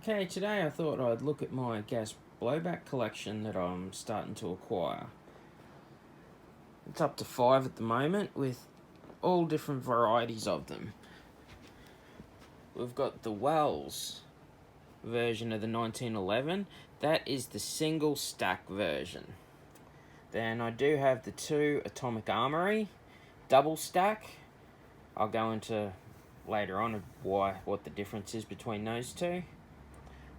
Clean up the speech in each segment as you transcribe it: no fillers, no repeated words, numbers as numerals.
Okay, today I thought I'd look at my gas blowback collection that I'm starting to acquire. It's up to 5 at the moment with all different varieties of them. We've got the Wells version of the 1911. That is the single stack version. Then I do have the 2 Atomic Armory double stack. I'll go into later on what the difference is between those two.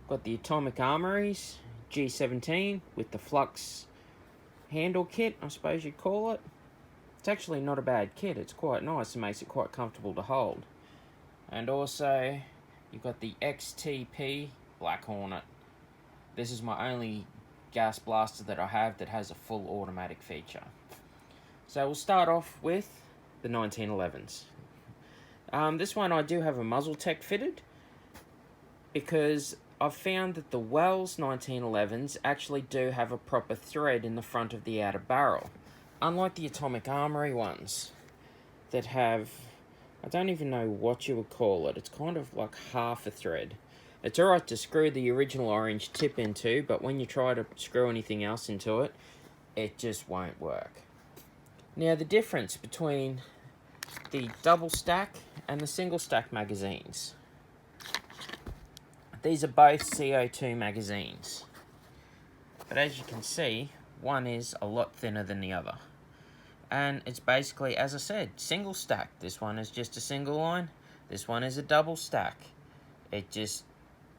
Got the Atomic Armories G17 with the flux handle kit, I suppose you'd call it. It's actually not a bad kit. It's quite nice and makes it quite comfortable to hold. And also, you've got the XTP Black Hornet. This is my only gas blaster that I have that has a full automatic feature. So we'll start off with the 1911s. This one I do have a muzzle tech fitted because I've found that the Wells 1911s actually do have a proper thread in the front of the outer barrel. Unlike the Atomic Armory ones that have, I don't even know what you would call it, it's kind of like half a thread. It's alright to screw the original orange tip into, but when you try to screw anything else into it, it just won't work. Now the difference between the double stack and the single stack magazines. These are both CO2 magazines, but as you can see, one is a lot thinner than the other. And it's basically, as I said, single stack. This one is just a single line. This one is a double stack. It just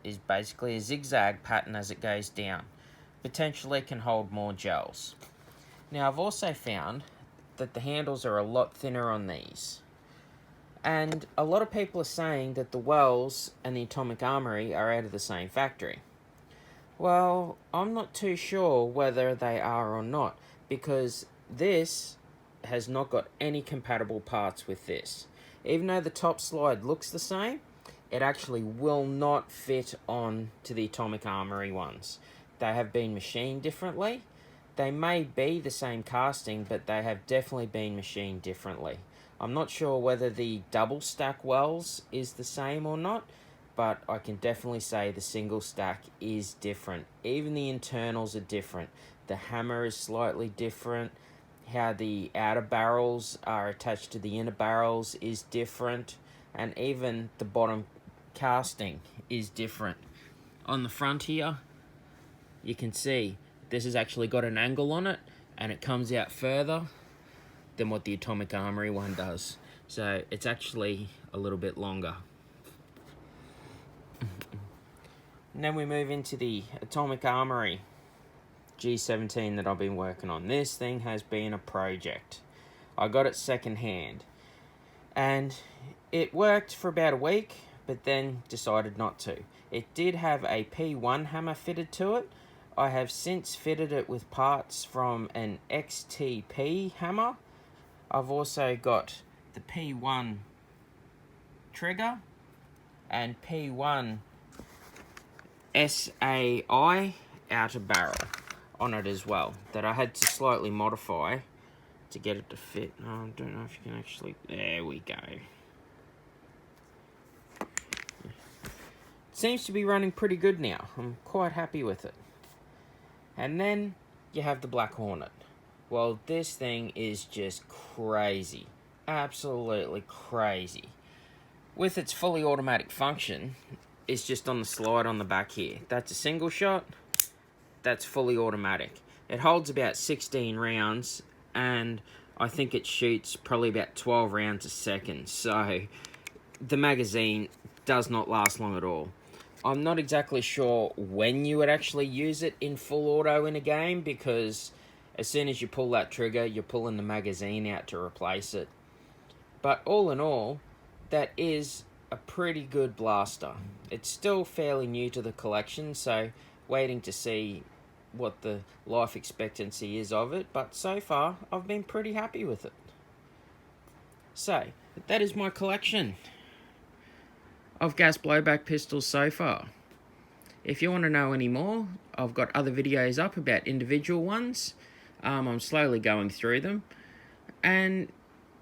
is basically a zigzag pattern as it goes down. Potentially can hold more gels. Now I've also found that the handles are a lot thinner on these. And a lot of people are saying that the Wells and the Atomic Armory are out of the same factory. Well, I'm not too sure whether they are or not, because this has not got any compatible parts with this. Even though the top slide looks the same, it actually will not fit on to the Atomic Armory ones. They have been machined differently. They may be the same casting, but they have definitely been machined differently. I'm not sure whether the double stack Wells is the same or not, but I can definitely say the single stack is different. Even the internals are different. The hammer is slightly different. How the outer barrels are attached to the inner barrels is different. And even the bottom casting is different. On the front here, you can see this has actually got an angle on it, and it comes out further than what the Atomic Armory one does. So it's actually a little bit longer. And then we move into the Atomic Armory G17 that I've been working on. This thing has been a project. I got it second hand. And it worked for about a week, but then decided not to. It did have a P1 hammer fitted to it. I have since fitted it with parts from an XTP hammer. I've also got the P1 trigger and P1 SAI outer barrel on it as well, that I had to slightly modify to get it to fit. I don't know if you can actually, there we go. It seems to be running pretty good now. I'm quite happy with it. And then you have the Black Hornet. Well, this thing is just crazy. Absolutely crazy. With its fully automatic function, it's just on the slide on the back here. That's a single shot. That's fully automatic. It holds about 16 rounds, and I think it shoots probably about 12 rounds a second. So the magazine does not last long at all. I'm not exactly sure when you would actually use it in full auto in a game, because as soon as you pull that trigger, you're pulling the magazine out to replace it. But all in all, that is a pretty good blaster. It's still fairly new to the collection, so waiting to see what the life expectancy is of it, but so far I've been pretty happy with it. So, that is my collection of gas blowback pistols so far. If you want to know any more, I've got other videos up about individual ones. I'm slowly going through them. And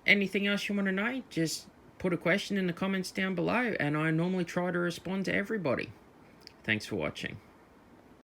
anything else you want to know, just put a question in the comments down below, and I normally try to respond to everybody. Thanks for watching.